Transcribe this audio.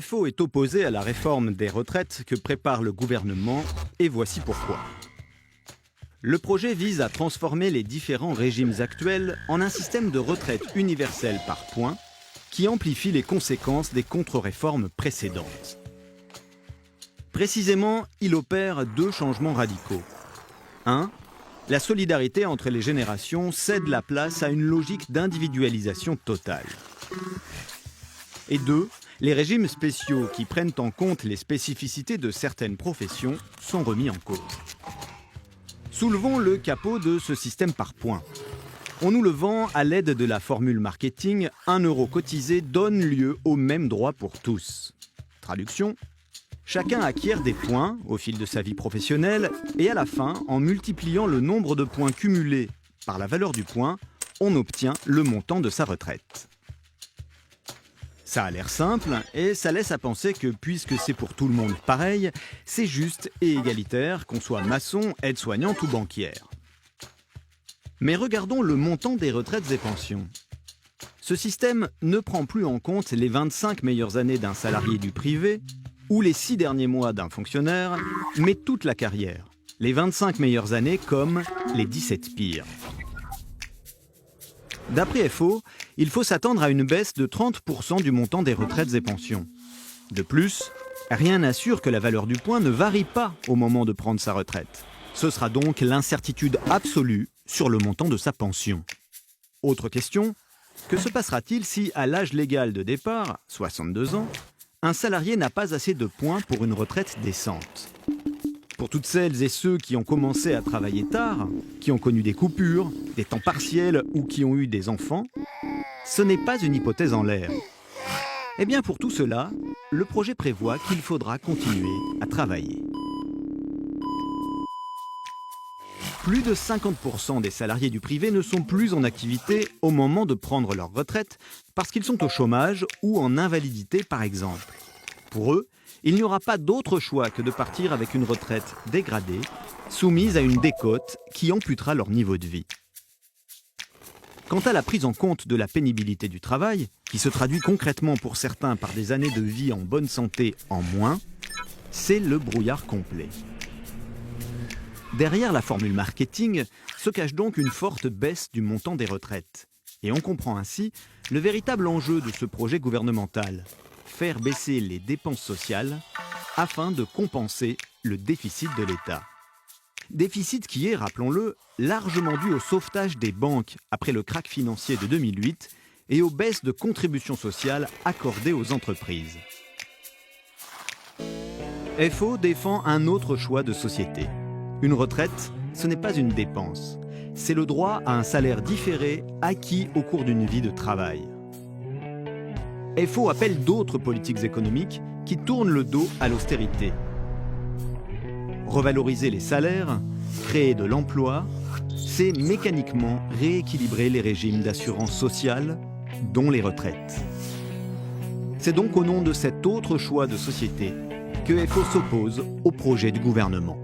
FO est opposé à la réforme des retraites que prépare le gouvernement, et voici pourquoi. Le projet vise à transformer les différents régimes actuels en un système de retraite universel par points qui amplifie les conséquences des contre-réformes précédentes. Précisément, il opère deux changements radicaux. 1. La solidarité entre les générations cède la place à une logique d'individualisation totale. Et 2. Les régimes spéciaux qui prennent en compte les spécificités de certaines professions sont remis en cause. Soulevons le capot de ce système par points. On nous le vend à l'aide de la formule marketing « 1 euro cotisé donne lieu aux mêmes droits pour tous ». Traduction : chacun acquiert des points au fil de sa vie professionnelle et à la fin, en multipliant le nombre de points cumulés par la valeur du point, on obtient le montant de sa retraite. Ça a l'air simple et ça laisse à penser que puisque c'est pour tout le monde pareil, c'est juste et égalitaire qu'on soit maçon, aide-soignante ou banquière. Mais regardons le montant des retraites et pensions. Ce système ne prend plus en compte les 25 meilleures années d'un salarié du privé ou les 6 derniers mois d'un fonctionnaire, mais toute la carrière. Les 25 meilleures années comme les 17 pires. D'après FO, il faut s'attendre à une baisse de 30% du montant des retraites et pensions. De plus, rien n'assure que la valeur du point ne varie pas au moment de prendre sa retraite. Ce sera donc l'incertitude absolue sur le montant de sa pension. Autre question, que se passera-t-il si, à l'âge légal de départ, 62 ans, un salarié n'a pas assez de points pour une retraite décente? Pour toutes celles et ceux qui ont commencé à travailler tard, qui ont connu des coupures, des temps partiels ou qui ont eu des enfants, ce n'est pas une hypothèse en l'air. Eh bien pour tout cela, le projet prévoit qu'il faudra continuer à travailler. Plus de 50% des salariés du privé ne sont plus en activité au moment de prendre leur retraite parce qu'ils sont au chômage ou en invalidité par exemple. Pour eux, il n'y aura pas d'autre choix que de partir avec une retraite dégradée, soumise à une décote qui amputera leur niveau de vie. Quant à la prise en compte de la pénibilité du travail, qui se traduit concrètement pour certains par des années de vie en bonne santé en moins, c'est le brouillard complet. Derrière la formule marketing se cache donc une forte baisse du montant des retraites. Et on comprend ainsi le véritable enjeu de ce projet gouvernemental. Faire baisser les dépenses sociales afin de compenser le déficit de l'État. Déficit qui est, rappelons-le, largement dû au sauvetage des banques après le krach financier de 2008 et aux baisses de contributions sociales accordées aux entreprises. FO défend un autre choix de société. Une retraite, ce n'est pas une dépense. C'est le droit à un salaire différé acquis au cours d'une vie de travail. FO appelle d'autres politiques économiques qui tournent le dos à l'austérité. Revaloriser les salaires, créer de l'emploi, c'est mécaniquement rééquilibrer les régimes d'assurance sociale, dont les retraites. C'est donc au nom de cet autre choix de société que FO s'oppose au projet du gouvernement.